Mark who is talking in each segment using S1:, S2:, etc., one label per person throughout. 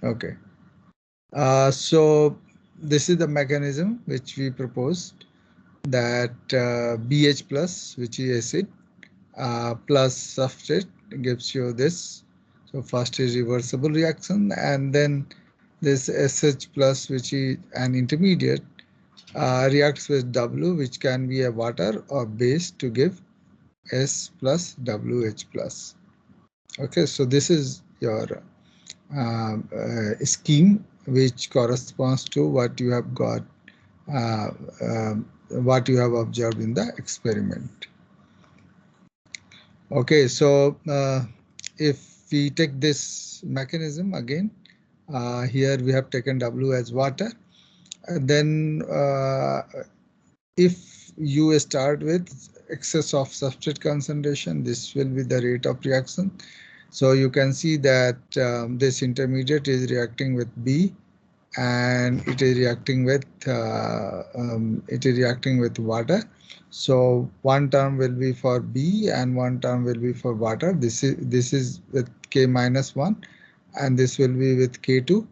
S1: Okay. So this is the mechanism which we proposed, that BH plus, which is acid, plus substrate gives you this. So first is reversible reaction, and then this SH plus, which is an intermediate, reacts with W, which can be a water or base, to give S plus WH plus. Okay, so this is your scheme which corresponds to what you have got, uh, what you have observed in the experiment. Okay, so if we take this mechanism again, here we have taken W as water. Then if you start with excess of substrate concentration, this will be the rate of reaction. So you can see that this intermediate is reacting with B, and it is reacting with water. So one term will be for B and one term will be for water. This is with K minus 1, and this will be with K2,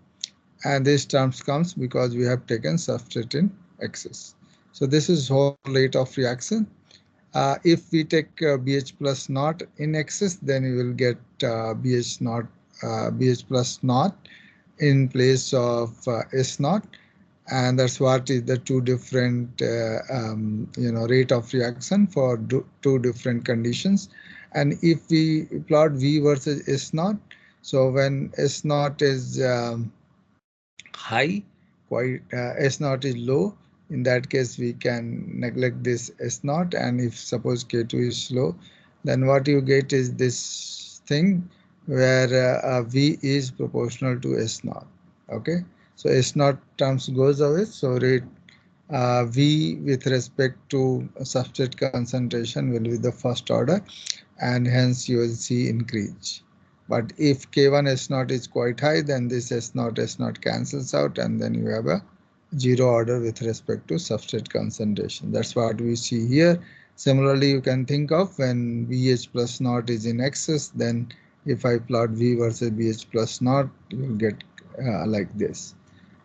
S1: and this terms comes because we have taken substrate in excess. So this is whole rate of reaction. If we take BH plus naught in excess, then you will get BH plus naught in place of S naught, and that's what is the two different rate of reaction for two different conditions. And if we plot V versus S naught, so when S naught is high, quite S naught is low, in that case we can neglect this S naught, and if suppose K2 is low, then what you get is this thing where V is proportional to S naught. Okay, so S naught terms goes away, so rate V with respect to substrate concentration will be the first order, and hence you will see increase. But if K1 S naught is quite high, then this S naught cancels out, and then you have a zero order with respect to substrate concentration. That's what we see here. Similarly, you can think of when BH plus naught is in excess, then if I plot V versus BH plus naught, you will get like this.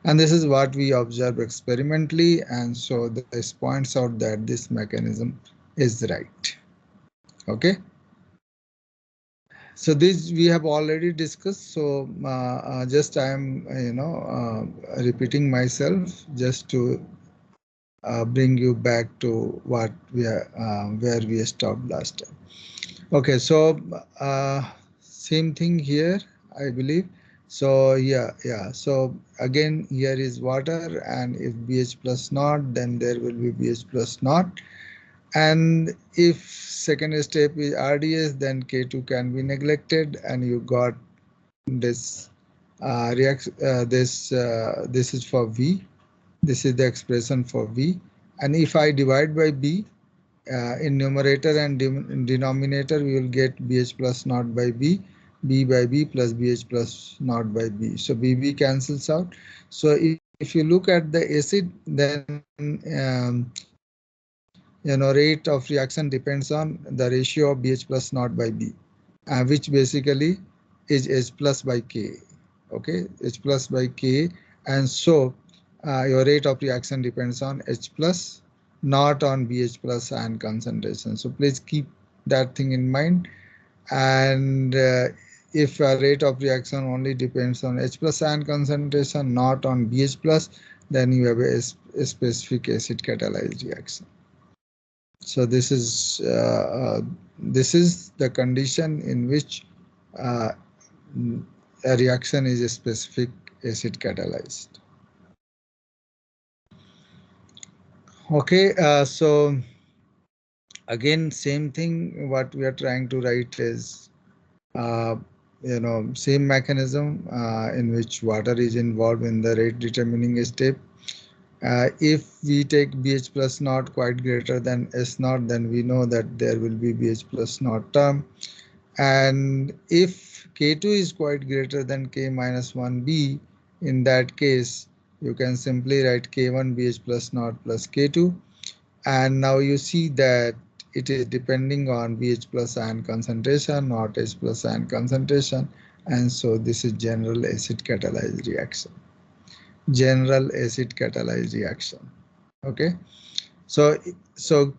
S1: And this is what we observe experimentally, and so this points out that this mechanism is right. Okay. So this we have already discussed. So just I am repeating myself just to bring you back to what we are where we stopped last time. Okay, so same thing here, I believe. So yeah. So again, here is water, and if BH plus naught, then there will be BH plus naught. And if second step is RDS, then K2 can be neglected, and you got this this is for V. This is the expression for V. And if I divide by B, in numerator and denominator, we will get BH plus naught by B, B by B plus BH plus naught by B. So BB cancels out. So if you look at the acid, then rate of reaction depends on the ratio of BH plus naught by B, which basically is H plus by K. Okay, H plus by K, and so your rate of reaction depends on H plus, not on BH plus ion concentration. So please keep that thing in mind. And if a rate of reaction only depends on H plus ion concentration, not on BH plus, then you have a specific acid catalyzed reaction. So this is the condition in which uh, a reaction is a specific acid catalyzed. Okay, so again, same thing. What we are trying to write is, uh, same mechanism in which water is involved in the rate determining step. If we take BH plus naught quite greater than S naught, then we know that there will be BH plus naught term. And if K2 is quite greater than K minus 1B, in that case, you can simply write K1 BH plus naught plus K2. And now you see that it is depending on BH plus ion concentration, not H plus ion concentration. and so this is general acid catalyzed reaction. General acid catalyzed reaction. Okay. So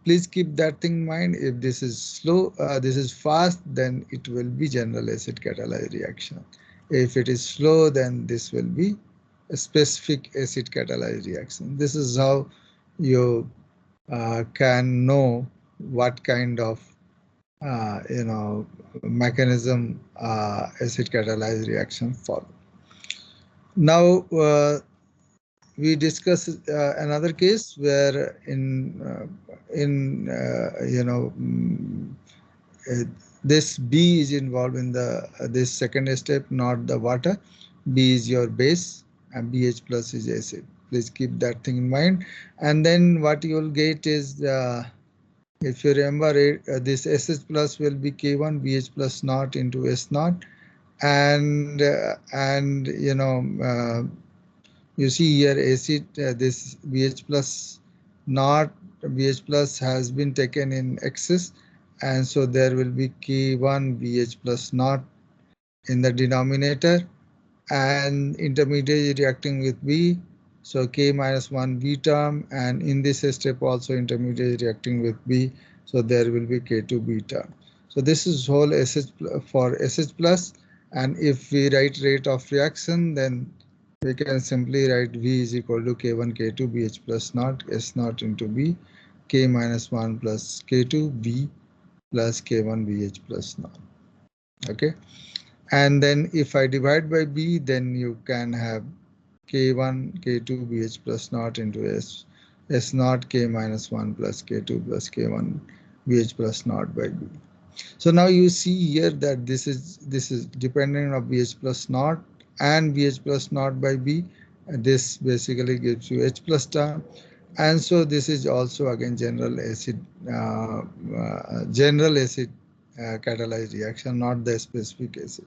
S1: please keep that thing in mind. If this is slow, this is fast, then it will be general acid catalyzed reaction. If it is slow, then this will be a specific acid catalyzed reaction. This is how you can know what kind of mechanism acid catalyzed reaction follow. Now we discuss another case where in uh, this B is involved in the this second step, not the water. B is your base and BH plus is acid. Please keep that thing in mind. And then what you will get is if you remember it, this SS plus will be K1 BH plus naught into S naught, and you see here acid, this BH plus not BH plus has been taken in excess, and so there will be K1 BH plus not in the denominator, and intermediate reacting with B, so K minus 1 B term, and in this step also intermediate reacting with B, so there will be K2 B term. So this is whole SH for SH plus, and if we write rate of reaction, then we can simply write V is equal to K1 K2 BH plus naught S naught into B, K minus 1 plus K2 B plus K1 BH plus naught. Okay. And then if I divide by B, then you can have K1, K2, BH plus naught into S naught K minus 1 plus K2 plus K1, BH plus naught by B. So now you see here that this is dependent on BH plus naught and BH plus naught by B. This basically gives you H plus term. And so this is also again general acid catalyzed reaction, not the specific acid.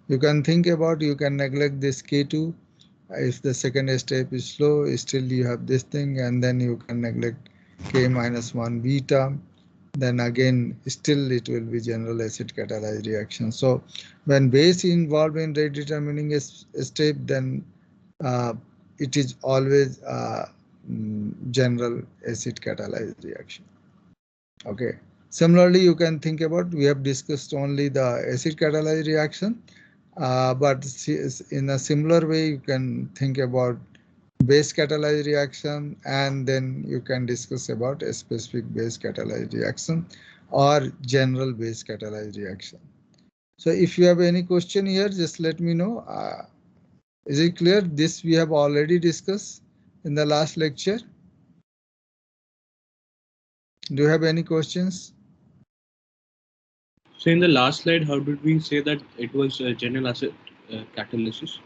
S1: You can think about, you can neglect this K2. If the second step is slow, still you have this thing, and then you can neglect K minus 1 beta. Then again, still it will be general acid catalyzed reaction. So when base is involved in rate determining a step, then uh, it is always general acid catalyzed reaction. Okay. Similarly, you can think about, we have discussed only the acid catalyzed reaction, but in a similar way, you can think about base catalyzed reaction, and then you can discuss about a specific base catalyzed reaction or general base catalyzed reaction. So if you have any question here, just let me know. Is it clear? This we have already discussed in the last lecture. Do you have any questions?
S2: So in the last slide, how did we say that it was general acid catalysis?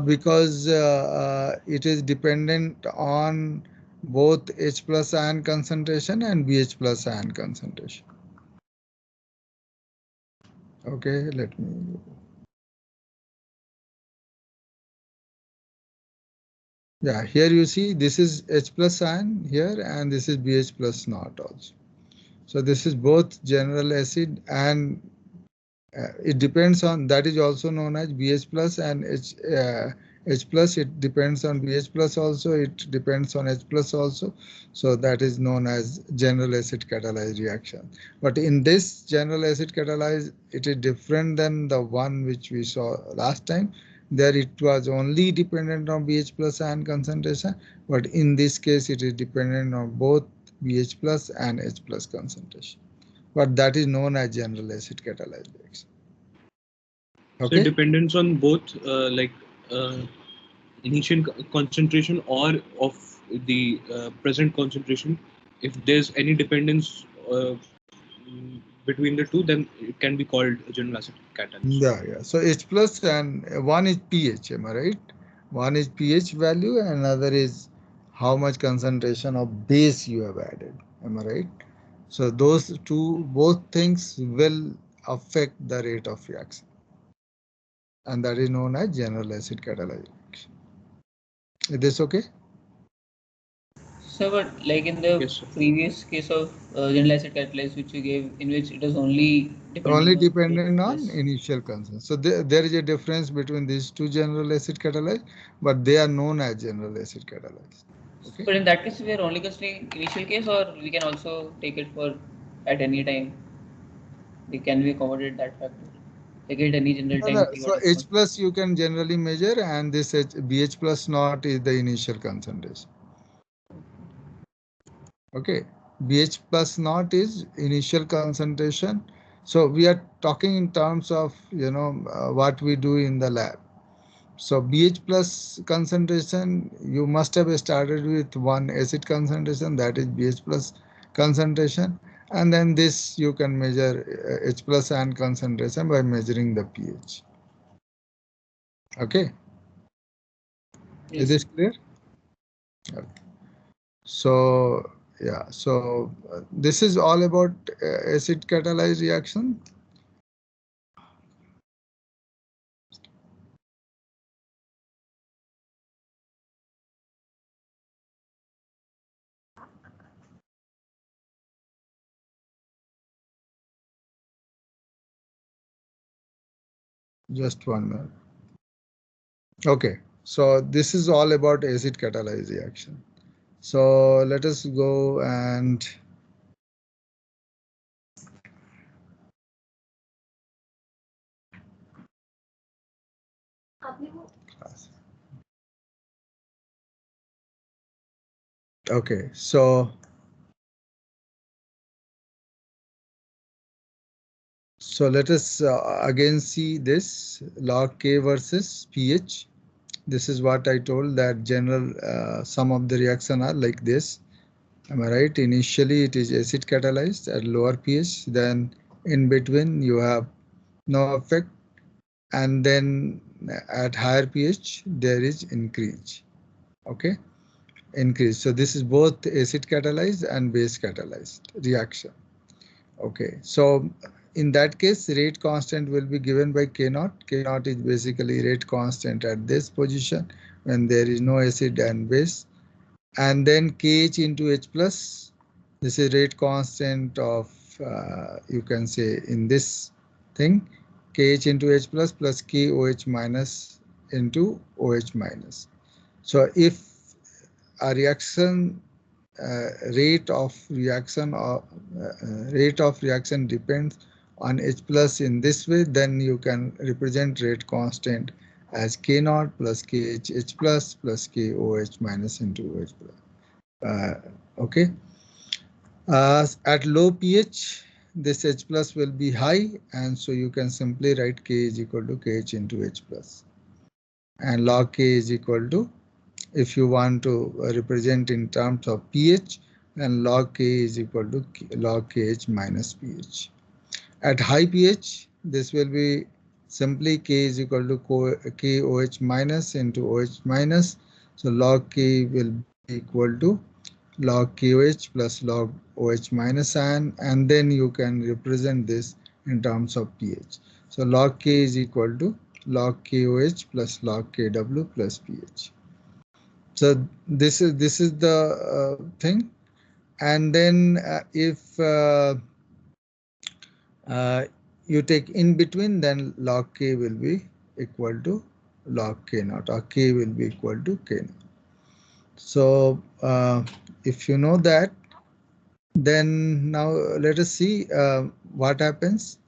S1: Because it is dependent on both H plus ion concentration and BH plus ion concentration. Okay, let me. Yeah, here you see this is H plus ion here, and this is BH plus naught also. So this is both general acid, and it depends on, that is also known as BH plus and H plus. It depends on BH plus also, it depends on H plus also. So that is known as general acid catalyzed reaction. But in this general acid catalyzed, it is different than the one which we saw last time. There it was only dependent on BH plus ion concentration, but in this case it is dependent on both BH plus and H plus concentration. But that is known as general acid catalyzed reaction.
S2: So it
S1: Okay.
S2: depends on both uh, initial concentration or of the present concentration. If there's any dependence between the two, then it can be called general acid catalysis.
S1: Yeah, yeah. So H plus and one is pH, am I right? One is pH value and another is how much concentration of base you have added. Am I right? So those two, both things will affect the rate of reaction. And that is known as general acid catalyzed reaction. Is this okay?
S3: So, but like in the
S2: Yes, sir.
S3: previous case of general acid catalyst which you gave, in which it is only depending
S1: Only
S3: on H
S1: dependent on
S3: plus.
S1: initial constant. So there is a difference between these two general acid catalyzed, but they are known as general acid catalyzed. Okay.
S3: But in that case, we are only considering initial case, or we can also take it for at any time. We can we accommodate that factor? Take it any general
S1: No,
S3: time
S1: no.
S3: t1
S1: So
S3: x1.
S1: H plus you can generally measure, and this BH plus naught is the initial concentration. Okay, BH plus naught is initial concentration. So we are talking in terms of what we do in the lab. So BH plus concentration, you must have started with one acid concentration, that is BH plus concentration, and then this you can measure H plus and concentration by measuring the pH. Okay, is
S3: Yes.
S1: this clear? Okay. So yeah, so this is all about acid catalyzed reaction. Just 1 minute. Okay, so this is all about acid catalyzed reaction. So let us go and okay, so let us again see this log K versus pH. This is what I told, that general some of the reaction are like this. Am I right? Initially it is acid catalyzed at lower pH, then in between you have no effect, and then at higher pH there is increase. Okay, increase. So this is both acid catalyzed and base catalyzed reaction. Okay, so in that case, rate constant will be given by K naught. K naught is basically rate constant at this position when there is no acid and base. And then KH into H plus, this is rate constant of, you can say in this thing, KH into H plus KOH minus into OH minus. So if a reaction rate of reaction or rate of reaction depends on H plus in this way, then you can represent rate constant as K naught plus KH H plus KOH minus into OH plus. Okay. At low pH, this H plus will be high, and so you can simply write K is equal to KH into H plus, and log K is equal to, if you want to represent in terms of pH, then log K is equal to log KH minus pH. At high pH, this will be simply K is equal to KOH minus into OH minus. So log K will be equal to log KOH plus log OH minus and then you can represent this in terms of pH. So log K is equal to log KOH plus log KW plus pH. So this is the thing, and then if uh, you take in between, then log K will be equal to log K naught, or K will be equal to K naught. So if you know that, then now let us see what happens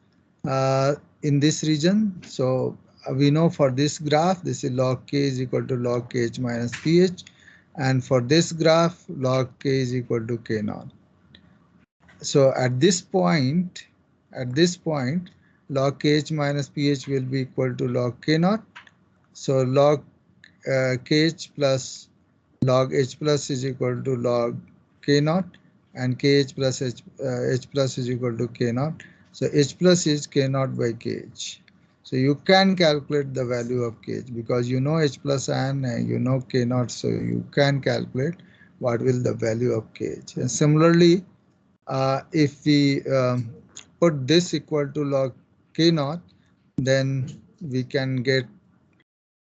S1: in this region. So we know for this graph, this is log K is equal to log KH minus pH, and for this graph, log K is equal to K naught. So at this point, log KH minus pH will be equal to log K naught. So log KH plus log H plus is equal to log K naught, and KH plus H plus is equal to K naught. So H plus is K naught by KH. So you can calculate the value of KH because you know H plus and you know K naught, so you can calculate what will the value of KH. And similarly, if we put this equal to log K naught, then we can get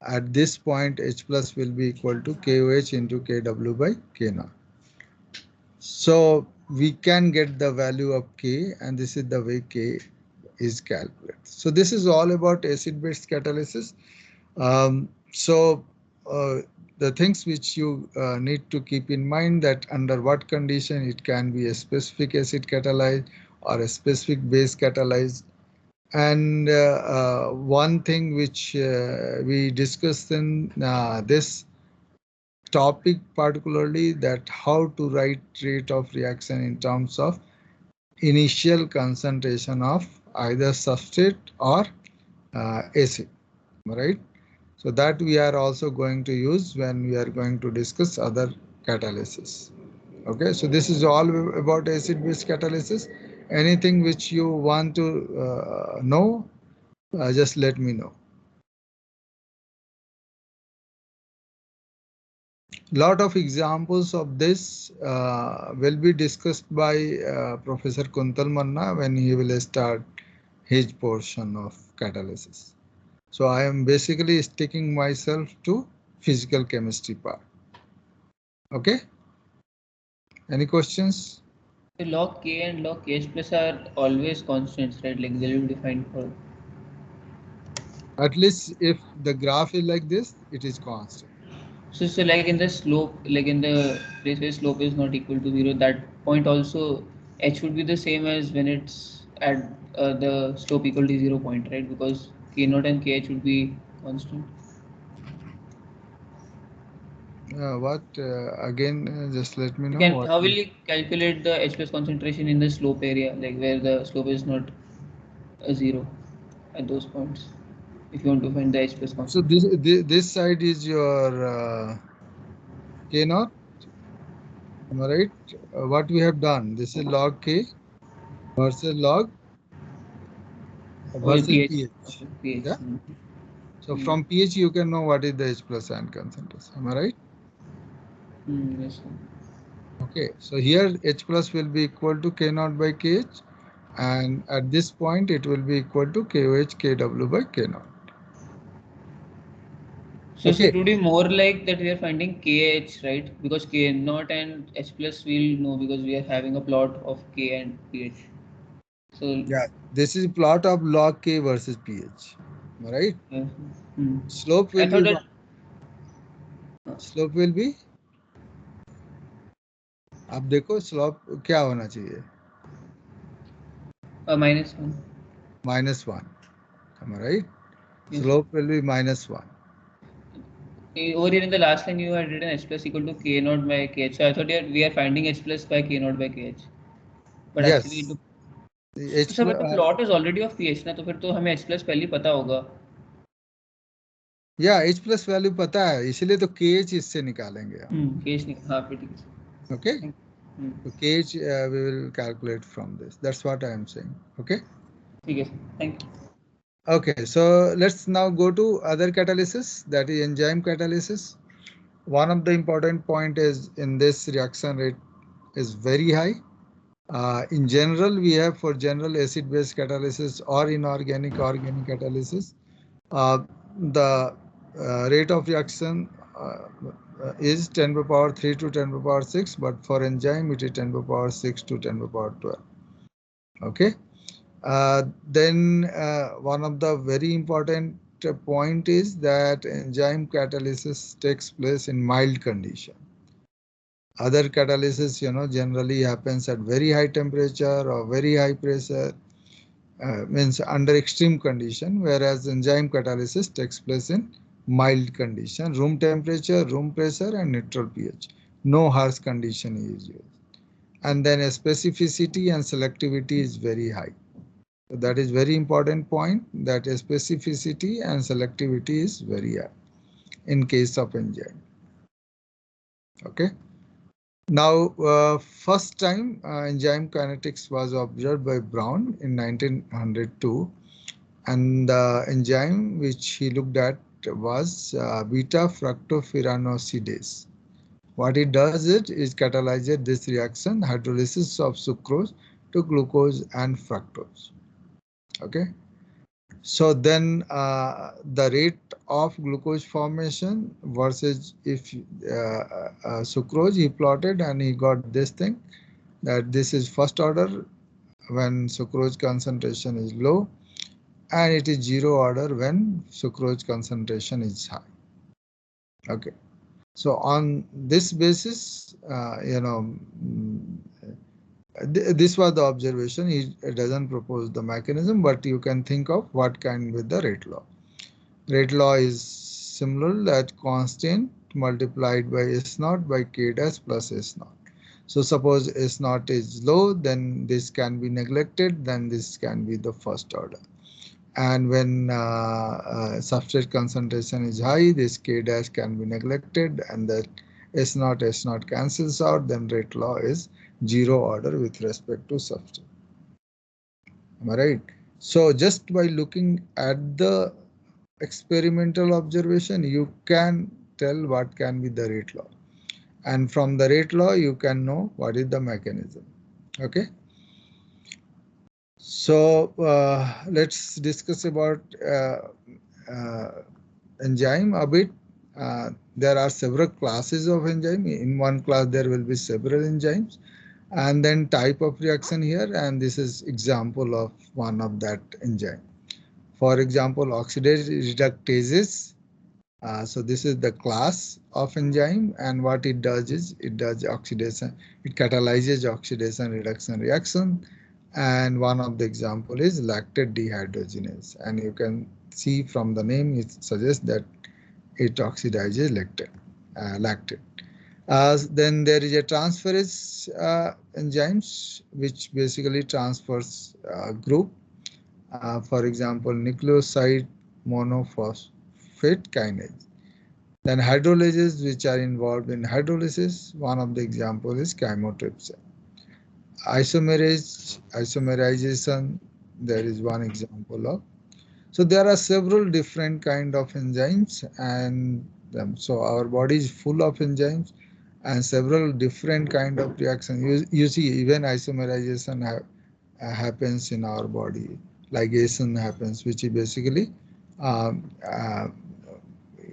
S1: at this point H plus will be equal to KOH into KW by K naught. So we can get the value of K, and this is the way K is calculated. So this is all about acid-base catalysis. So the things which you need to keep in mind, that under what condition it can be a specific acid catalyzed or a specific base catalyzed. And one thing which we discussed in this topic particularly, that how to write rate of reaction in terms of initial concentration of either substrate or acid, right? So that we are also going to use when we are going to discuss other catalysis. Okay, so this is all about acid-base catalysis. Anything which you want to know, just let me know. Lot of examples of this will be discussed by Professor Kuntal Manna when he will start his portion of catalysis. So I am basically sticking myself to physical chemistry part. Okay. Any questions?
S3: The log K and log KH plus are always constants, right? Like they'll be defined for.
S1: At least if the graph is like this, it is constant.
S3: So like in the slope, like in the place where slope is not equal to 0, that point also h would be the same as when it's at the slope equal to 0 point, right? Because K naught and KH would be constant.
S1: What again? Just let me
S3: You
S1: know
S3: can,
S1: what.
S3: how will you calculate the H plus concentration in the slope area, like where the slope is not a 0 at those points, if you want to find the H plus
S1: So
S3: concentration?
S1: this side is your K naught. Am I right? What we have done? This is log K versus log
S3: Oh,
S1: versus
S3: pH.
S1: pH.
S3: Okay, pH.
S1: Yeah.
S3: Mm.
S1: So
S3: Mm.
S1: from pH you can know what is the H plus ion concentration. Am I right?
S3: Yes, sir.
S1: Okay. So here H plus will be equal to K naught by KH, and at this point it will be equal to KOH KW by K naught.
S3: So
S1: Okay.
S3: it would be more like that we are finding KH, right? Because K naught and H plus we'll know because we are having a plot of K and pH. So,
S1: Yeah. This is plot of log K versus pH. Am I right?
S3: yeah. Hmm.
S1: Slope
S3: I
S1: will
S3: thought
S1: be
S3: that
S1: slope will be, आप देखो slope क्या होना चाहिए,
S3: -1.
S1: -1. Am I right?
S3: Yes.
S1: Slope will be -1.
S3: Over here in the last line you had written H plus equal to K naught by KH. So I thought we are finding H plus by K naught by KH. But actually
S1: Yes.
S3: तो
S1: H
S3: sir
S1: plus,
S3: but plot is already of pH ना, तो फिर तो हमें H plus पहले ही पता होगा.
S1: या H प्लस वैल्यू पता है, इसलिए तो KH इससे निकालेंगे हम.
S3: केएच नहीं, हाँ फिर ठीक है.
S1: Okay.
S3: Hmm,
S1: So KH we will calculate from this. That's what I am saying. Okay.
S3: ठीक है sir, thank you.
S1: Okay. So let's now go to other catalysis, that is enzyme catalysis. One of the important point is in this reaction rate is very high. In general, we have for general acid-base catalysis or inorganic organic catalysis, uh, the rate of reaction is 10 to the power 3 to 10 to the power 6, but for enzyme it is 10 to the power 6 to 10 to the power 12. Okay. Then one of the very important point is that enzyme catalysis takes place in mild condition. Other catalysis, generally happens at very high temperature or very high pressure, means under extreme condition, whereas enzyme catalysis takes place in mild condition, room temperature, room pressure, and neutral pH. No harsh condition is used. And then specificity and selectivity is very high. So that is very important point, that specificity and selectivity is very high in case of enzyme. Okay. Now, first time enzyme kinetics was observed by Brown in 1902, and the enzyme which he looked at was beta fructofuranosidase. What it does is catalyzes this reaction, hydrolysis of sucrose to glucose and fructose. Okay. So then the rate of glucose formation versus if sucrose he plotted, and he got this thing, that this is first order when sucrose concentration is low, and it is zero order when sucrose concentration is high. Okay, so on this basis, this was the observation. He doesn't propose the mechanism, but you can think of what can be the rate law. Rate law is similar, that constant multiplied by S naught by K dash plus S naught. So suppose S naught is low, then this can be neglected, then this can be the first order. And when substrate concentration is high, this K dash can be neglected, and that S naught cancels out, then rate law is zero order with respect to substrate. Am I right? So just by looking at the experimental observation, you can tell what can be the rate law. And from the rate law, you can know what is the mechanism. Okay. So let's discuss about enzyme a bit. There are several classes of enzyme. In one class, there will be several enzymes, and then type of reaction here. And this is example of one of that enzyme. For example, oxidase reductases. So this is the class of enzyme, and what it does is it does oxidation. It catalyzes oxidation reduction reaction, and one of the example is lactate dehydrogenase, and you can see from the name it suggests that it oxidizes lactate. Then there is a transferase enzymes which basically transfers group. For example, nucleoside monophosphate kinase. Then hydrolases which are involved in hydrolysis. One of the examples is chymotrypsin. Isomerization, there is one example of. So there are several different kind of enzymes, and so our body is full of enzymes and several different kind of reactions. You see, even isomerization happens in our body. Ligation happens, which is basically um, uh,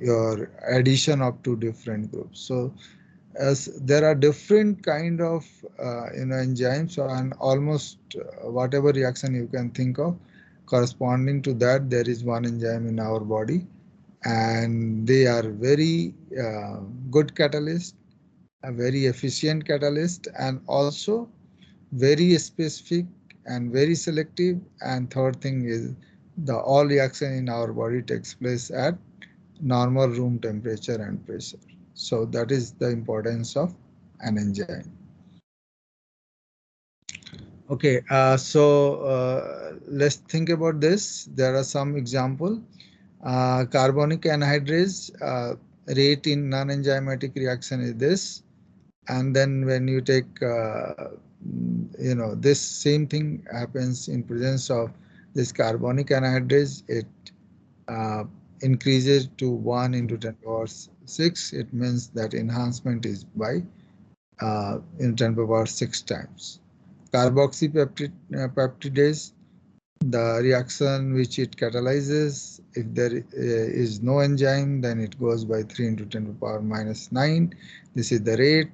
S1: your addition of two different groups. So as there are different kind of enzymes, and almost whatever reaction you can think of corresponding to that, there is one enzyme in our body, and they are very good catalyst, a very efficient catalyst, and also very specific and very selective. And third thing is the all reaction in our body takes place at normal room temperature and pressure. So that is the importance of an enzyme. Okay, let's think about this. There are some example. Carbonic anhydrase rate in non-enzymatic reaction is this, and then when you take this same thing happens in presence of this carbonic anhydrase, it uh, increases to 1 into 10 power 6. It means that enhancement is by in 10 power 6 times. Carboxypeptidase, the reaction which it catalyzes, if there is no enzyme, then it goes by 3 into 10 to the power minus 9. This is the rate.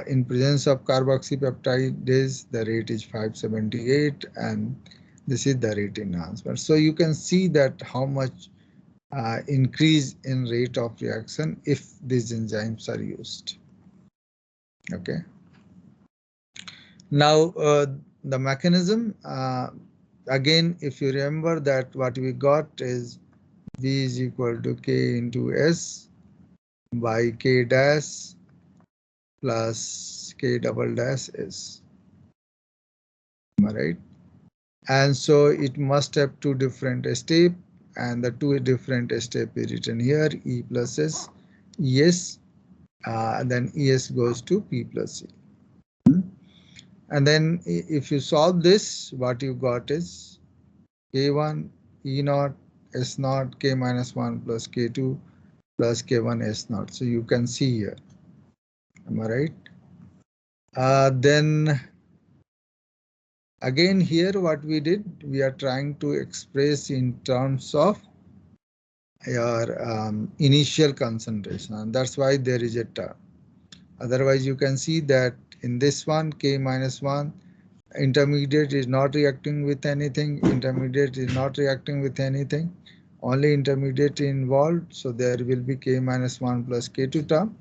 S1: In presence of carboxypeptidase, the rate is 578, and this is the rate enhancement. So you can see that how much increase in rate of reaction if these enzymes are used. Okay. Now the mechanism, again, if you remember that what we got is V is equal to K into S by K dash plus K double dash S. Am I right? And so it must have two different steps, and the two different steps is written here, E plus S, ES, and then ES goes to P plus C. And then if you solve this, what you got is K1, E naught, S naught, K minus 1 plus K2 plus K1 S naught. So you can see here. Am I right? Then again here what we did, we are trying to express in terms of your initial concentration, and that's why there is a term. Otherwise, you can see that in this one, K minus 1, intermediate is not reacting with anything, intermediate is not reacting with anything, only intermediate involved, so there will be K minus 1 plus K2 term.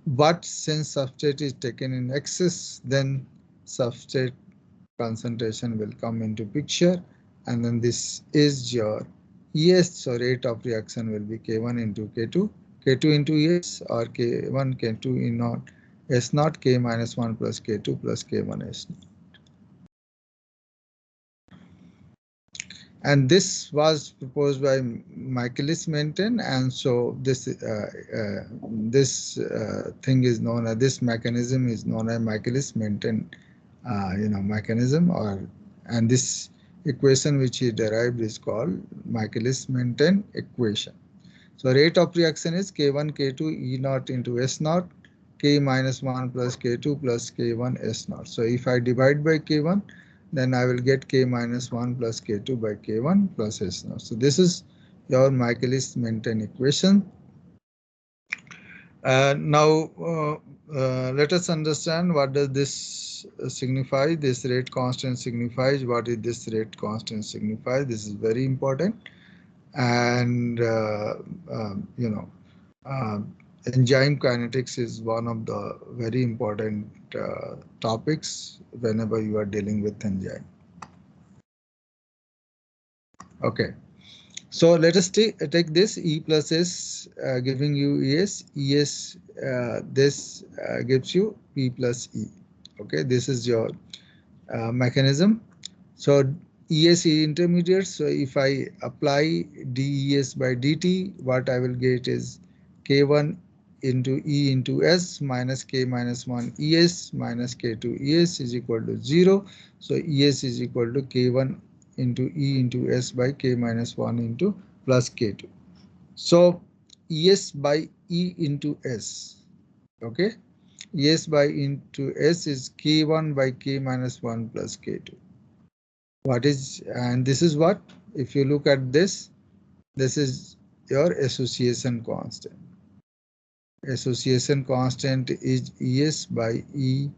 S1: But since substrate is taken in excess, then substrate concentration will come into picture, and then this is your ES, so rate of reaction will be K1 into K2, K2 into ES, or K1 K2 in naught S naught, K minus 1 plus K2 plus K1 S naught. And this was proposed by Michaelis-Menten, and so this thing is known as, this mechanism is known as Michaelis-Menten mechanism, and this equation which he derived is called Michaelis-Menten equation. So rate of reaction is K1 K2 E naught into S naught, K minus 1 plus K2 plus K1 S naught. So if I divide by K1, then I will get K minus 1 plus K2 by K1 plus S naught. So this is your Michaelis-Menten equation. Now let us understand what does this signify. This rate constant signifies, what is this rate constant signify. This is very important, and enzyme kinetics is one of the very important topics whenever you are dealing with enzyme. Okay. So let us take this E plus S giving you ES. ES this gives you P plus E. Okay, this is your mechanism. So ES is intermediate. So if I apply DES by DT, what I will get is K1 into E into S minus K minus 1 ES minus K2 ES is equal to 0. So ES is equal to K1 into E into S by K minus 1 into plus K2. So ES by E into S, okay? ES by into S is K1 by K minus 1 plus K2. What is, and this is what, if you look at this is your association constant. Association constant is ES by E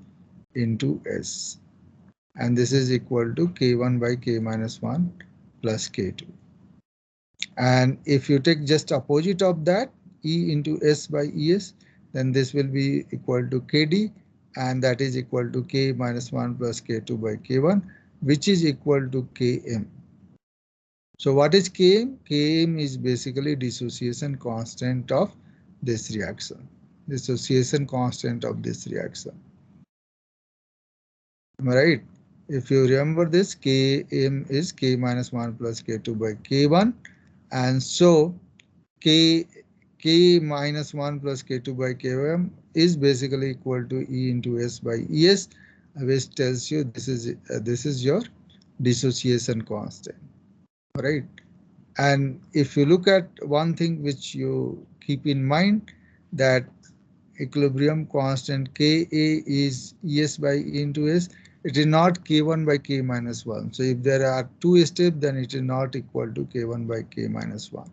S1: into S. And this is equal to K1 by K minus 1 plus K2. And if you take just opposite of that, E into S by ES, then this will be equal to KD, and that is equal to K minus 1 plus K2 by K1, which is equal to Km. So what is Km? Km is basically dissociation constant of this reaction. Dissociation constant of this reaction. Am I right? If you remember this, Km is K minus 1 plus K2 by K1. And so K minus 1 plus K2 by Km is basically equal to E into S by ES, which tells you this is your dissociation constant. All right. And if you look at one thing which you keep in mind, that equilibrium constant Ka is Es by E into S. It is not K1 by K minus 1. So if there are two steps, then it is not equal to K1 by K minus 1.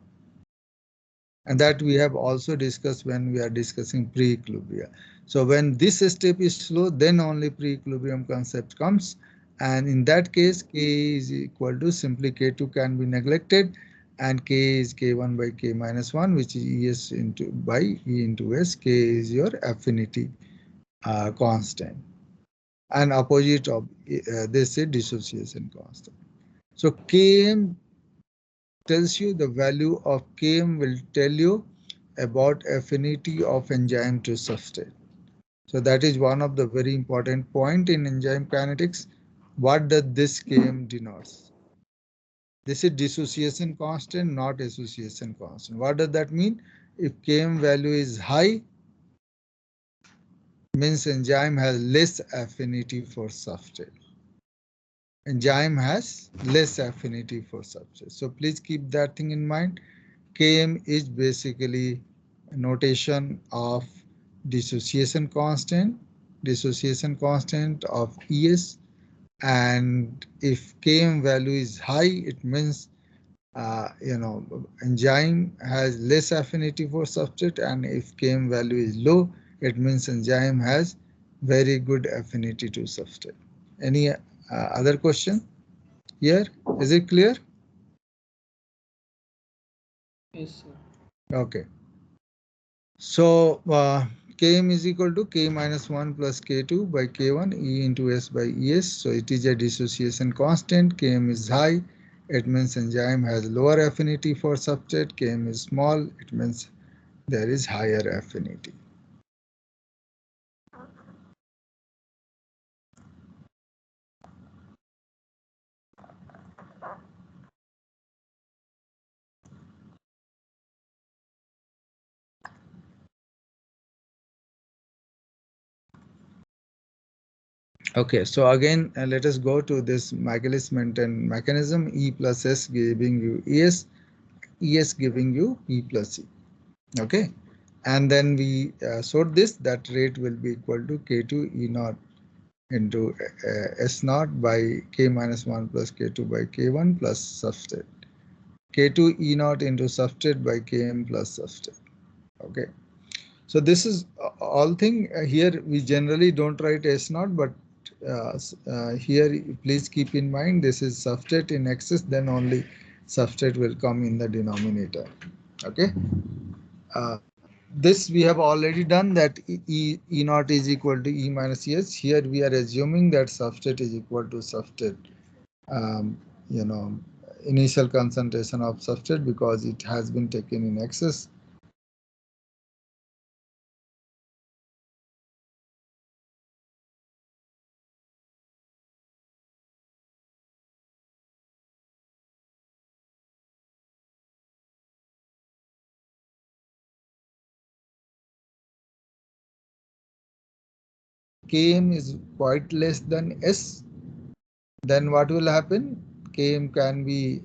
S1: And that we have also discussed when we are discussing pre-equilibrium. So when this step is slow, then only pre-equilibrium concept comes. And in that case, K is equal to, simply K2 can be neglected, and K is K1 by K minus 1, which is ES into by E into S. K is your affinity constant. And opposite of this is dissociation constant. So Km tells you, the value of Km will tell you about affinity of enzyme to substrate. So that is one of the very important point in enzyme kinetics. What does this Km denotes? This is dissociation constant, not association constant. What does that mean? If Km value is high, means enzyme has less affinity for substrate. Enzyme has less affinity for substrate. So please keep that thing in mind. Km is basically a notation of dissociation constant of ES. And if Km value is high, it means enzyme has less affinity for substrate, and if Km value is low, it means enzyme has very good affinity to substrate. Any other question here? Is it clear?
S3: Yes, sir.
S1: Okay. So Km is equal to K minus 1 plus K2 by K1 E into S by Es. So it is a dissociation constant. Km is high. It means enzyme has lower affinity for substrate. Km is small. It means there is higher affinity. Okay, so again, let us go to this Michaelis-Menten mechanism. E plus S giving you Es, Es giving you E plus E. Okay, and then we sort this, that rate will be equal to K2 E naught into S naught by K minus 1 plus K2 by K1 plus substrate. K2 E naught into substrate by Km plus substrate. Okay. So this is all thing. Here we generally don't write S naught, but here please keep in mind this is substrate in excess, then only substrate will come in the denominator. Okay. Uh, this we have already done, that E naught is equal to E minus S. Here we are assuming that substrate is equal to substrate, um, you know, initial concentration of substrate, because it has been taken in excess. Km is quite less than S, then what will happen? Km can be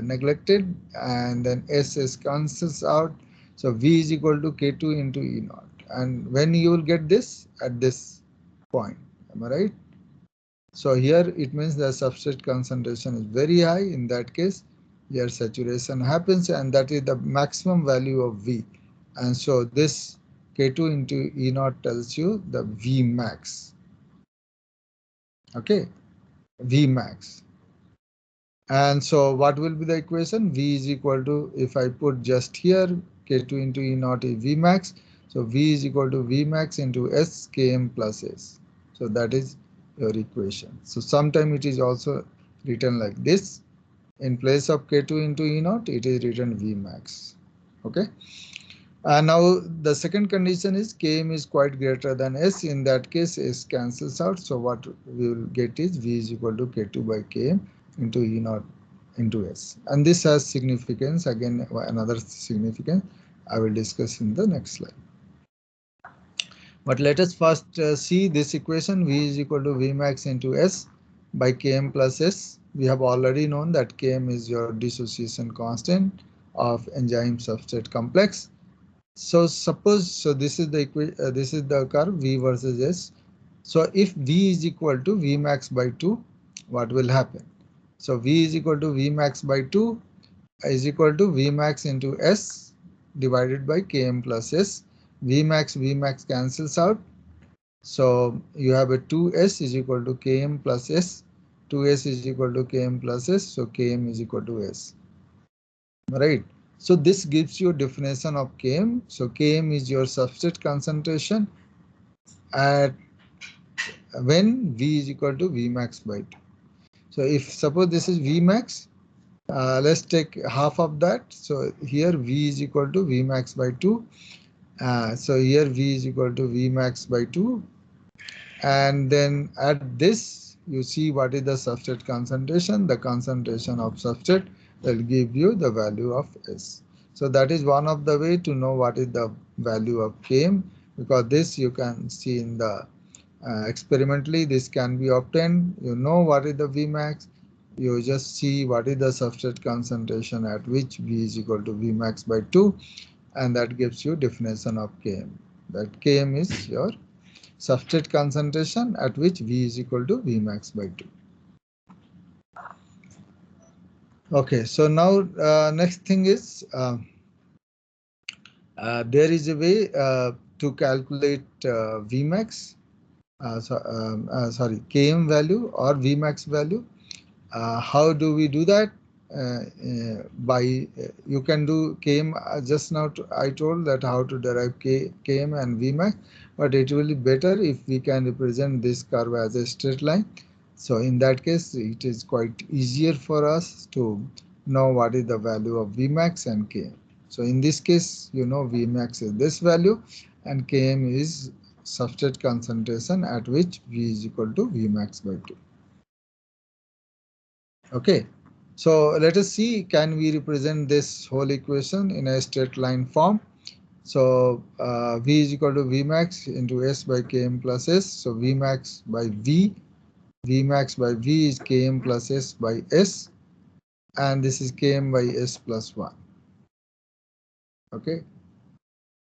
S1: neglected, and then S is cancels out. So V is equal to K2 into E naught. And when you will get this at this point, am I right? So here it means the substrate concentration is very high. In that case, here saturation happens, and that is the maximum value of V. And so this K2 into E naught tells you the V max. Okay, V max. And so what will be the equation? V is equal to, if I put just here, K2 into E naught is V max. So V is equal to V max into S Km plus S. So that is your equation. So sometime it is also written like this. In place of K2 into E naught, it is written V max. Okay. And now the second condition is Km is quite greater than S. In that case, S cancels out. So what we will get is V is equal to K2 by Km into E naught into S. And this has significance. Again, another significance I will discuss in the next slide. But let us first see this equation. V is equal to V max into S by Km plus S. We have already known that Km is your dissociation constant of enzyme substrate complex. So suppose, so this is the this is the curve V versus S. So if V is equal to V max by 2, what will happen? So V is equal to V max by 2 is equal to V max into S divided by Km plus S. V max cancels out. So you have a 2S is equal to Km plus S. 2S is equal to Km plus S. So Km is equal to S. Right. So this gives you a definition of Km. So Km is your substrate concentration at when V is equal to V max by 2. So if suppose this is V max, let's take half of that. So here V is equal to V max by 2. So here V is equal to V max by 2. And then at this, you see what is the substrate concentration. The concentration of substrate will give you the value of S. So that is one of the way to know what is the value of Km, because this you can see in the experimentally this can be obtained. You know what is the Vmax. You just see what is the substrate concentration at which V is equal to Vmax by 2, and that gives you definition of Km. That Km is your substrate concentration at which V is equal to V max by 2. Okay, so now next thing is there is a way to calculate Vmax, sorry, Km value or Vmax value. How do we do that? By you can do Km just now. I told that how to derive Km and Vmax, but it will be better if we can represent this curve as a straight line. So in that case, it is quite easier for us to know what is the value of Vmax and Km. So in this case, you know Vmax is this value and Km is substrate concentration at which V is equal to Vmax by 2. Okay, so let us see, can we represent this whole equation in a straight line form? So V is equal to Vmax into S by Km plus S. So Vmax by V, Vmax by V is Km plus S by S, and this is Km by S plus 1. Okay,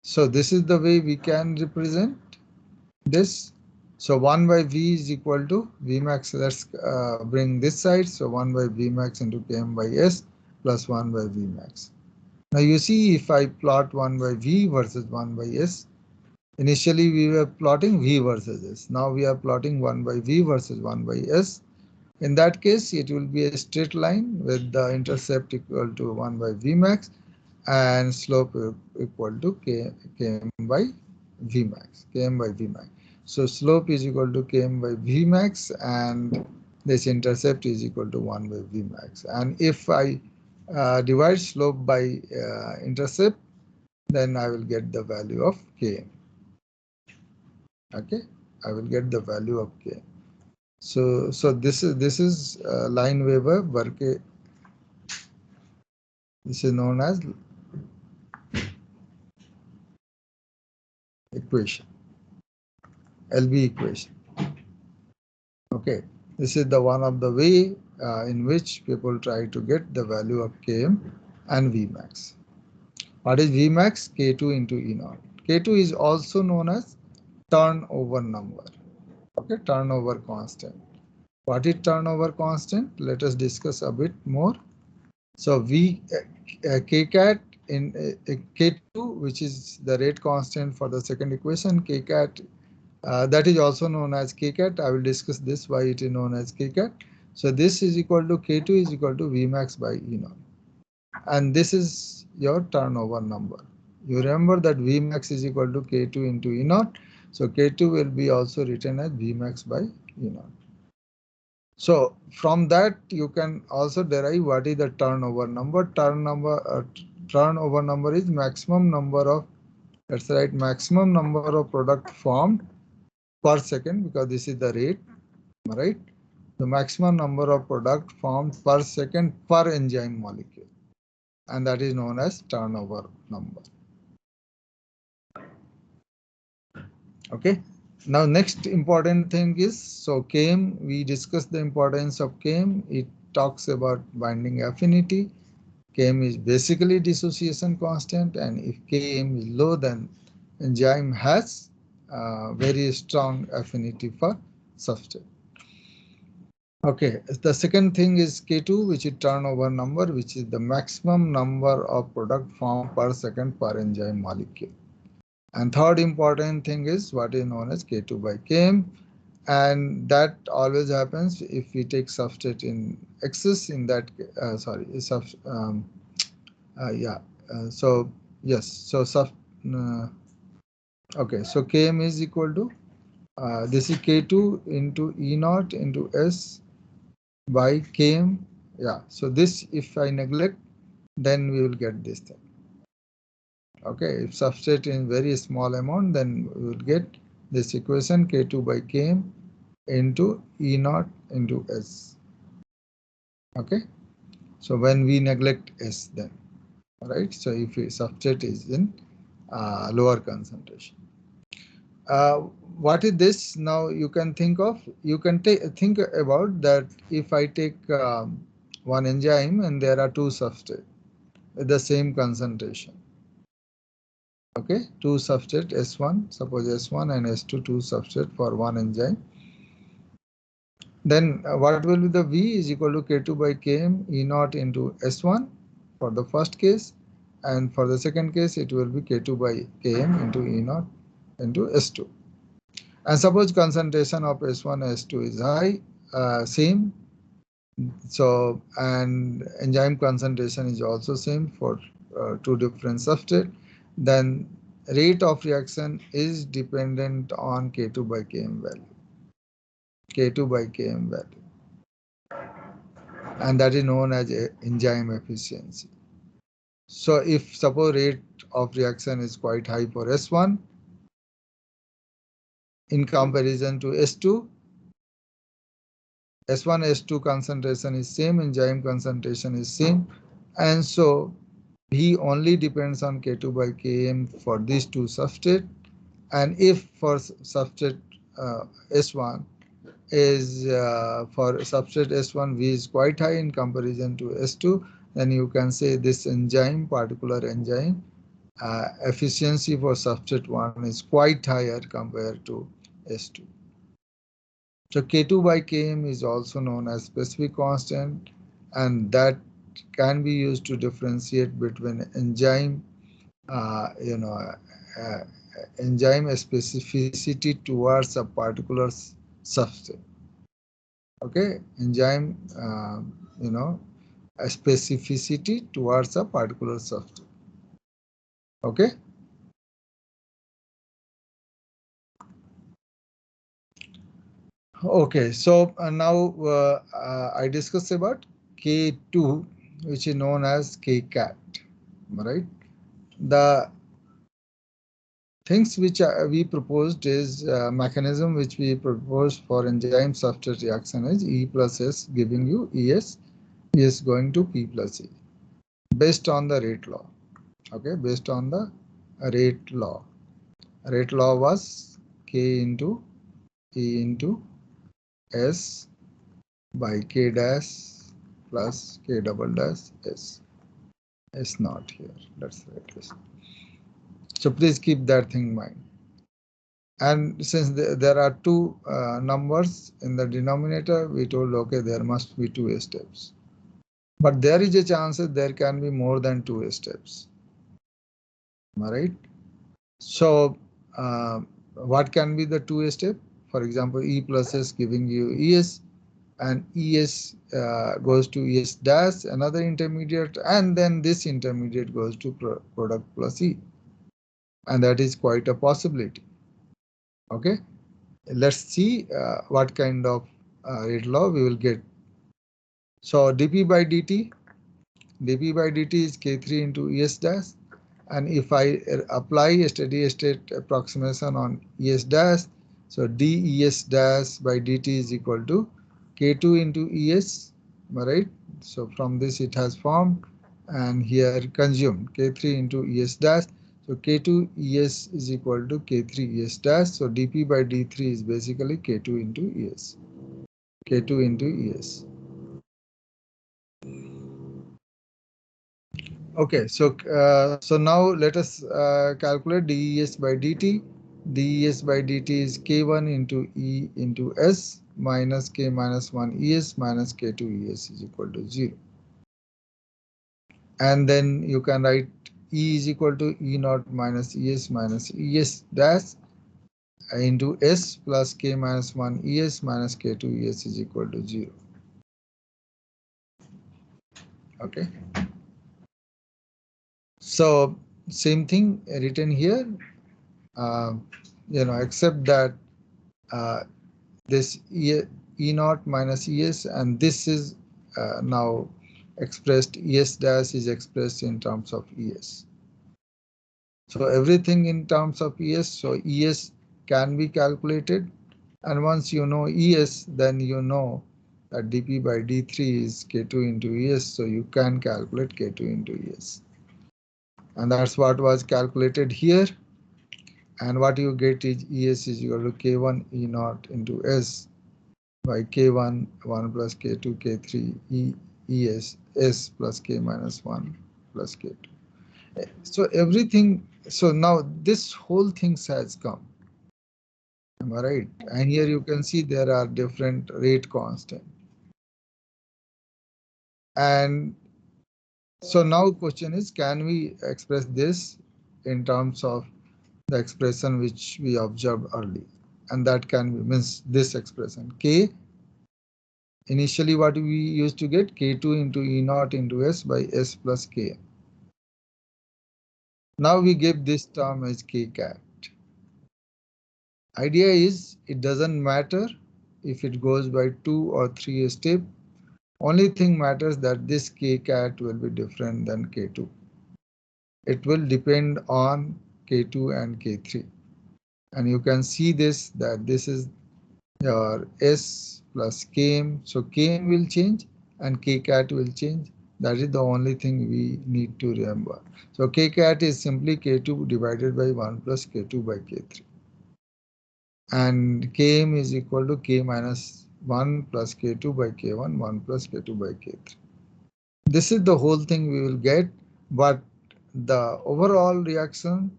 S1: so this is the way we can represent this. So 1 by V is equal to Vmax. Let's bring this side. So 1 by Vmax into Km by S plus 1 by Vmax. Now you see, if I plot 1 by V versus 1 by S, initially we were plotting V versus S. Now we are plotting 1 by V versus 1 by S. In that case, it will be a straight line with the intercept equal to 1 by Vmax and slope equal to Km by Vmax, Km by Vmax. So slope is equal to Km by Vmax and this intercept is equal to 1 by Vmax. And if I divide slope by intercept, then I will get the value of Km. Okay, I will get the value of Km. So this is Lineweaver-Burke. This is known as equation, LB equation. Okay, this is the one of the way in which people try to get the value of Km and Vmax. What is Vmax? K2 into E naught. K2 is also known as turnover number. Okay, turnover constant. What is turnover constant? Let us discuss a bit more. So Kcat in K2, which is the rate constant for the second equation, Kcat, that is also known as Kcat. I will discuss this why it is known as Kcat. So this is equal to K2 is equal to Vmax by E naught. And this is your turnover number. You remember that Vmax is equal to K2 into E naught. So K2 will be also written as Vmax by E naught. So from that you can also derive what is the turnover number. Turnover number is maximum number of, that's right, maximum number of product formed per second, because this is the rate, right? The maximum number of product formed per second per enzyme molecule, and that is known as turnover number. Okay. Now next important thing is, so Km, we discussed the importance of Km. It talks about binding affinity. Km is basically dissociation constant, and if Km is low, then enzyme has very strong affinity for substrate. Okay, the second thing is K2, which is turnover number, which is the maximum number of product formed per second per enzyme molecule. And third important thing is what is known as K2 by Km, and that always happens if we take substrate in excess. In that, so yes, so okay, so Km is equal to this is K2 into E naught into S by Km. Yeah, so this, if I neglect, then we will get this thing. Okay, if substrate in very small amount, then we will get this equation K2 by Km into E naught into S. Okay, so when we neglect S, then, right? So if substrate is in lower concentration. What is this? Now you can think of, you can think about that if I take one enzyme and there are two substrates with the same concentration. Okay, two substrate S1, suppose S1 and S2, two substrate for one enzyme. Then what will be the V is equal to K2 by Km E naught into S1 for the first case, and for the second case it will be K2 by Km into E naught into S2. And suppose concentration of S1 S2 is high, same. So and enzyme concentration is also same for two different substrate. Then rate of reaction is dependent on K2 by Km value. K2 by Km value, and that is known as enzyme efficiency. So if suppose rate of reaction is quite high for S1 in comparison to S2, S1 S2 concentration is same, enzyme concentration is same, and so V only depends on K2 by Km for these two substrate. And if for substrate S1 is for substrate S1 V is quite high in comparison to S2, then you can say this enzyme, particular enzyme, efficiency for substrate 1 is quite higher compared to S2. So K2 by Km is also known as specific constant, and that can be used to differentiate between enzyme, uh, enzyme specificity towards a particular substrate. Okay, enzyme, a specificity towards a particular substrate. Okay. Okay, so now I discussed about K2, which is known as KCAT, right? The things which we proposed is mechanism which we proposed for enzyme substrate reaction is E plus S giving you ES, is going to P plus E based on the rate law. Okay, based on the rate law. Rate law was K into E into S by K dash plus K double dash S. S not here. That's right. So please keep that thing in mind. And since there are two numbers in the denominator, we told okay there must be two steps. But there is a chance that there can be more than two steps. Am I right? So what can be the two step? For example, E plus S giving you ES, and ES goes to ES dash, another intermediate, and then this intermediate goes to product plus E. And that is quite a possibility. Okay, let's see what kind of rate law we will get. So dP by dt, dP by dt is K3 into ES dash, and if I apply a steady state approximation on ES dash, so dES dash by dt is equal to K2 into ES, right? So from this it has formed, and here consumed K3 into ES dash. So K2 ES is equal to K3 ES dash. So dP by d3 is basically K2 into ES. K2 into ES. Okay, so now let us calculate dES by dt. dES by dt is K1 into E into S minus K minus 1 ES minus K2 ES is equal to 0. And then you can write E is equal to E naught minus ES dash into S plus K minus 1 ES minus K2 ES is equal to 0. Okay. So same thing written here, except that this E naught minus ES, and this is now expressed, ES dash is expressed in terms of ES. So everything in terms of ES, so ES can be calculated, and once you know ES, then you know that dP by d3 is K2 into ES, so you can calculate K2 into ES. And that's what was calculated here. And what you get is ES is equal to K1 E naught into S by K1 1 plus K2 K3 ES S plus K minus 1 plus K2. So everything, so now this whole thing has come. Am I right? And here you can see there are different rate constant. And so now question is, can we express this in terms of the expression which we observed earlier? And that can be means this expression k. Initially what we used to get k2 into E naught into S by S plus k. Now we give this term as k cat. Idea is it doesn't matter if it goes by 2 or 3 step. Only thing matters that this k cat will be different than k2. It will depend on k2 and k3. And you can see this that this is your S plus km. So km will change and k cat will change. That is the only thing we need to remember. So k cat is simply k2 divided by 1 plus k2 by k3. And km is equal to k minus 1 plus k2 by k1, 1 plus k2 by k3. This is the whole thing we will get, but the overall reaction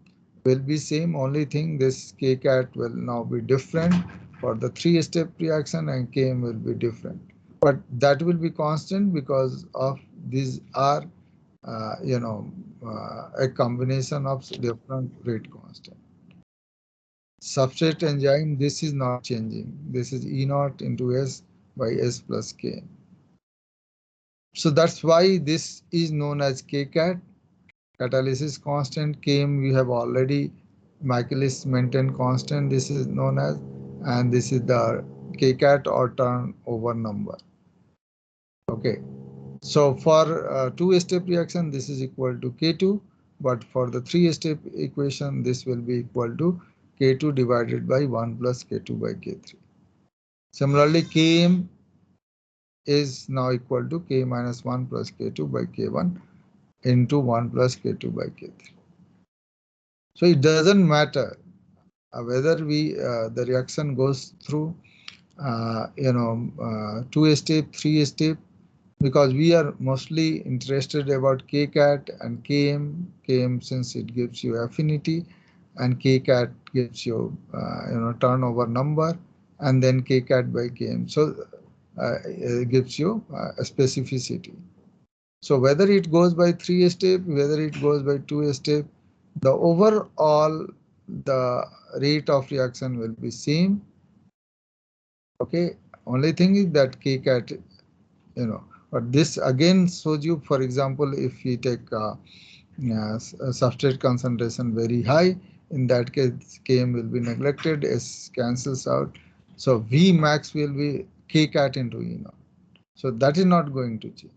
S1: will be same. Only thing, this k cat will now be different for the 3-step reaction and km will be different. But that will be constant because of these are a combination of different rate constant. Substrate enzyme, this is not changing. This is E naught into S by S plus K. So that's why this is known as Kcat. Catalysis constant, Km we have already, Michaelis-Menten constant, this is known as, and this is the Kcat or turnover number. Okay. So for 2-step reaction, this is equal to K2, but for the 3-step equation, this will be equal to K2 divided by 1 plus K2 by K3. Similarly, Km is now equal to K minus 1 plus K2 by K1 into 1 plus K2 by K3. So it doesn't matter whether the reaction goes through 2-step, 3-step, because we are mostly interested about kcat and km since it gives you affinity, and kcat gives you turnover number, and then kcat by km, so it gives you a specificity. So whether it goes by 3-step, whether it goes by 2-step, the overall the rate of reaction will be same. Okay, only thing is that kcat, but this again shows you, for example, if we take substrate concentration very high, in that case km will be neglected, S cancels out, so V max will be kcat into E naught. So that is not going to change.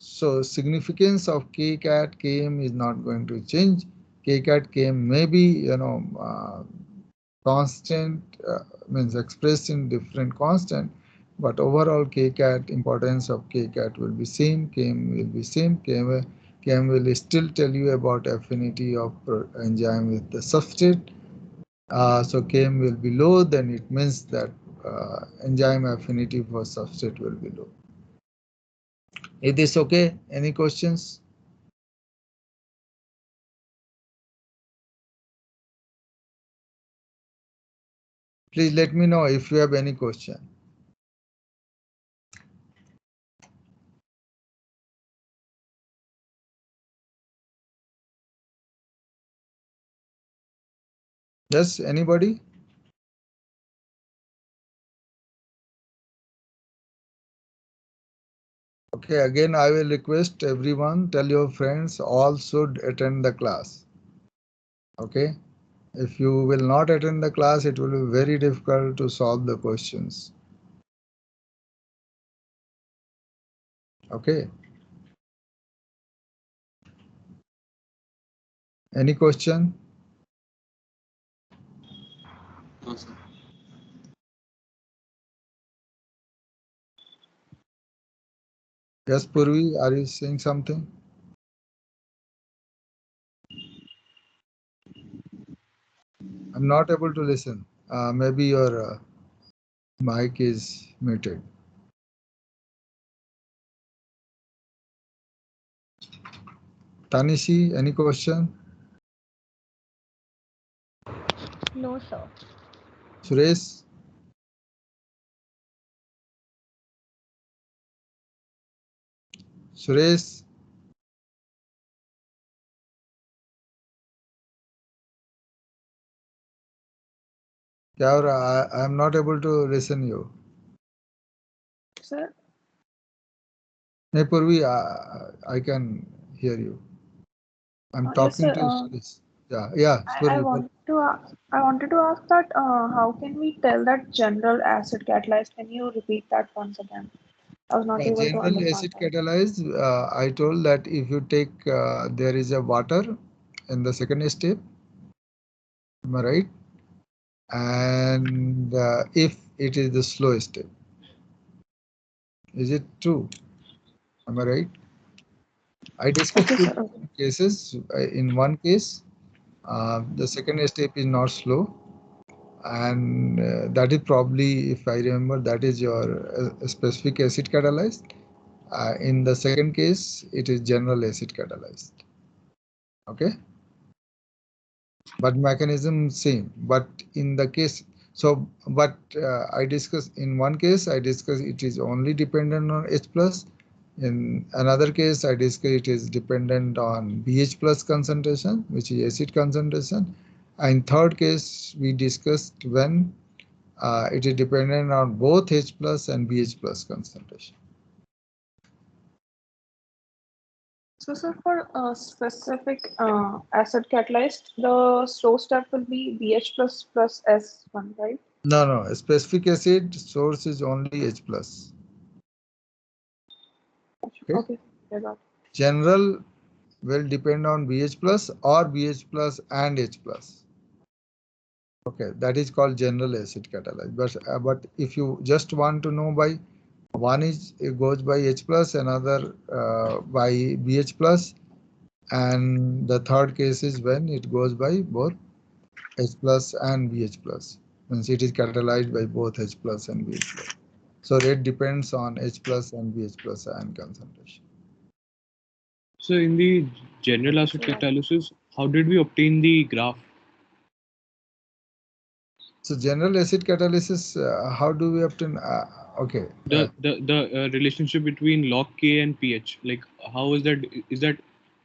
S1: So significance of kcat km is not going to change. Kcat km may be constant, means expressed in different constant, but overall kcat, importance of kcat will be same, km will be same. Km will still tell you about affinity of enzyme with the substrate. So km will be low, then it means that enzyme affinity for substrate will be low. Is this okay? Any questions? Please let me know if you have any question. Yes, anybody? Okay, again I will request everyone, tell your friends all should attend the class. Okay, if you will not attend the class, it will be very difficult to solve the questions. Okay. Any question?
S2: No, sir.
S1: Yes, Purvi, are you saying something? I'm not able to listen. Maybe your mic is muted. Tanishi, any question?
S4: No, sir.
S1: Suresh? Suresh? क्या हो रहा? I am not able to listen you.
S4: Sir,
S1: Hey, Purvi, I can hear you. I'm
S4: yes,
S1: talking
S4: sir.
S1: to Suresh. Yeah,
S4: I
S1: Purvi.
S4: I wanted to ask that how can we tell that general acid catalyzed? Can you repeat that once again? I was not able to
S1: General
S4: understand
S1: acid
S4: that.
S1: catalyzed, I told that if you take, there is a water in the second step, am I right? And if it is the slow step, is it true? Am I right? I discussed
S4: Okay,
S1: two
S4: sir. Okay.
S1: different cases. In one case, the second step is not slow, and that is probably, if I remember, that is your specific acid catalyzed. In the second case, it is general acid catalyzed. Okay, but mechanism same. But in the case, so but I discussed in one case, I discussed it is only dependent on H plus. In another case, I discussed it is dependent on BH plus concentration, which is acid concentration. And third case, we discussed when it is dependent on both H plus and BH plus concentration.
S4: So, sir, for a specific acid catalyzed, the slow step will be BH plus S1, right?
S1: No, no, specific acid source is only H plus. Okay.
S4: Okay, I got it.
S1: General will depend on BH plus or BH plus and H plus. Okay, that is called general acid catalyzed. But if you just want to know by one is it goes by H plus, another by BH plus, and the third case is when it goes by both H plus and BH plus. Means it is catalyzed by both H plus and BH plus. So rate depends on H plus and BH plus ion concentration.
S2: So in the general acid
S4: Sure.
S2: catalysis, how did we obtain the graph?
S1: So general acid catalysis, how do we obtain? Okay,
S2: The relationship between log K and pH, like how is that? Is that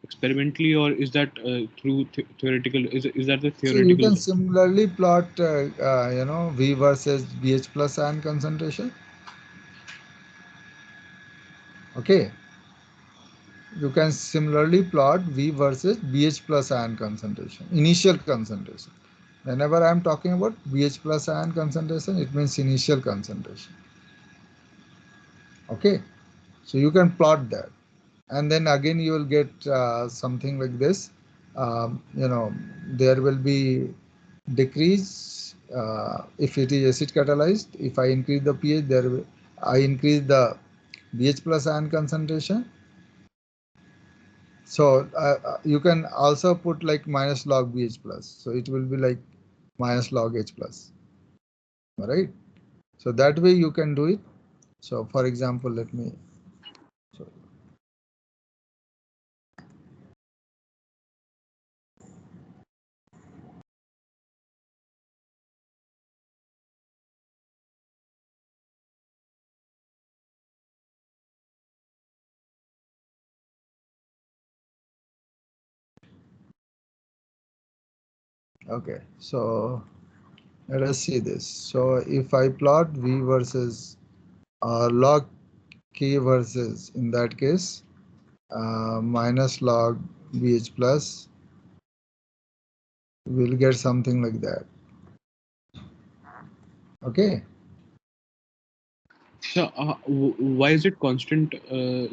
S2: experimentally or is that through theoretical? Is that the
S1: so you
S2: theoretical?
S1: can similarly plot, V versus BH plus ion concentration. Okay, you can similarly plot V versus BH plus ion concentration, initial concentration. Whenever I am talking about BH plus ion concentration, it means initial concentration. Okay, so you can plot that, and then again you will get something like this. There will be decrease if it is acid catalyzed. If I increase the pH, I increase the BH plus ion concentration. So you can also put like minus log BH plus. So it will be like minus log H plus. All right. So that way you can do it. So for example, let me. So, okay. So let us see this. So if I plot V versus log K versus, in that case, minus log BH plus, we'll get something like that. Okay.
S2: So why is it constant?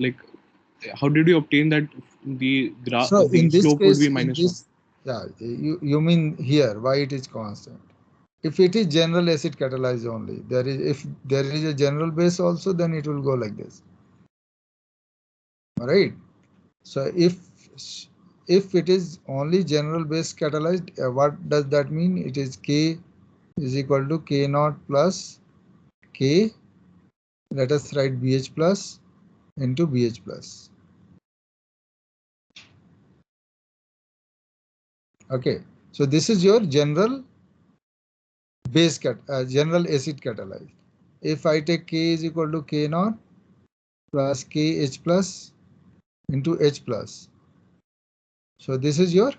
S2: Like how did you obtain that the graph,
S1: So
S2: the
S1: in this
S2: slope would
S1: case,
S2: be -1?
S1: yeah, you mean here why it is constant? If it is general acid catalyzed only, if there is a general base also, then it will go like this. All right. So if it is only general base catalyzed, what does that mean? It is K is equal to K naught plus K. Let us write BH plus into BH plus. Okay. So this is your general general acid catalyzed. If I take K is equal to K naught plus KH plus into H plus. So this is your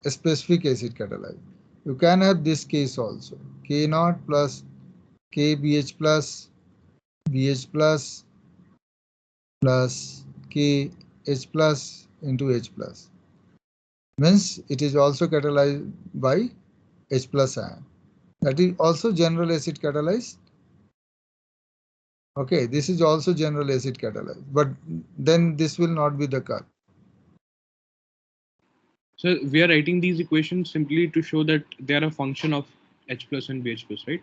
S1: specific acid catalyzed. You can have this case also. K naught plus KBH plus BH plus KH plus into H plus. Means it is also catalyzed by H plus ion. That is also general acid catalyzed. Okay, this is also general acid catalyzed, but then this will not be the curve.
S2: So we are writing these equations simply to show that they are a function of H plus and BH plus, right?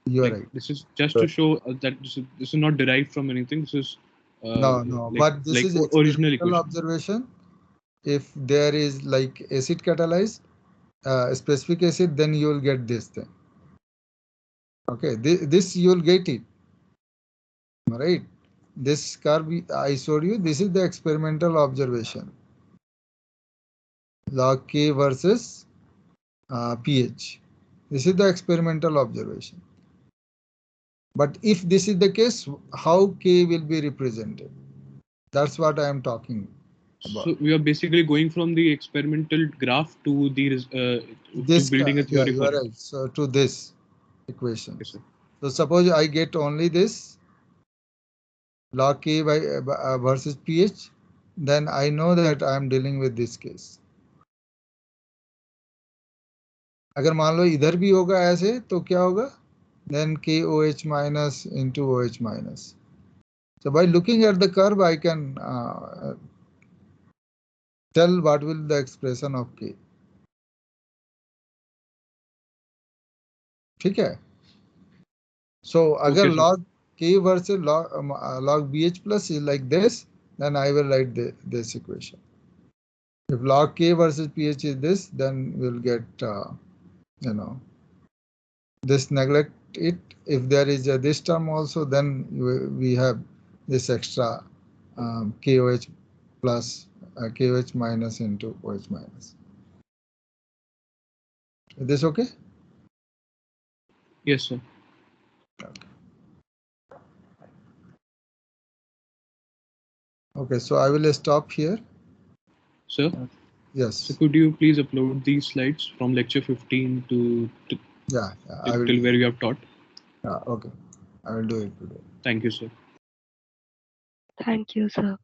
S1: You are
S2: Like,
S1: right.
S2: this is just to show that this is not derived from anything. This is
S1: No, but this is
S2: original
S1: experimental
S2: equation.
S1: observation. If there is like acid catalyzed, specific acid, then you will get this thing. Okay, this you will get it. Right. This curve I showed you. This is the experimental observation. Log K versus pH. This is the experimental observation. But if this is the case, how K will be represented? That's what I am talking about.
S2: So we are basically going from the experimental graph to the
S1: This,
S2: to building a
S1: yeah,
S2: theory
S1: you
S2: for
S1: are
S2: it.
S1: right. So to this equation.
S2: Yes, sir.
S1: So suppose I get only this log K by versus pH, then I know that I am dealing with this case. अगर मान लो इधर भी होगा ऐसे तो क्या होगा? Then KOH minus into OH minus. So by looking at the curve, I can tell what will the expression of K. ठीक है? So अगर
S2: Okay, sir.
S1: log K versus log BH plus is like this, then I will write this equation. If log K versus pH is this, then we'll get this neglect it. If there is this term also, then we have this extra KOH plus KOH minus into OH minus. Is this okay?
S2: Yes, sir.
S1: Okay, so I will stop here.
S2: Sir?
S1: Yes.
S2: So could you please upload these slides from lecture 15 to
S1: Yeah, I will
S2: till where you have taught?
S1: Okay, I will do it today.
S2: Thank you, sir.
S5: Thank you, sir.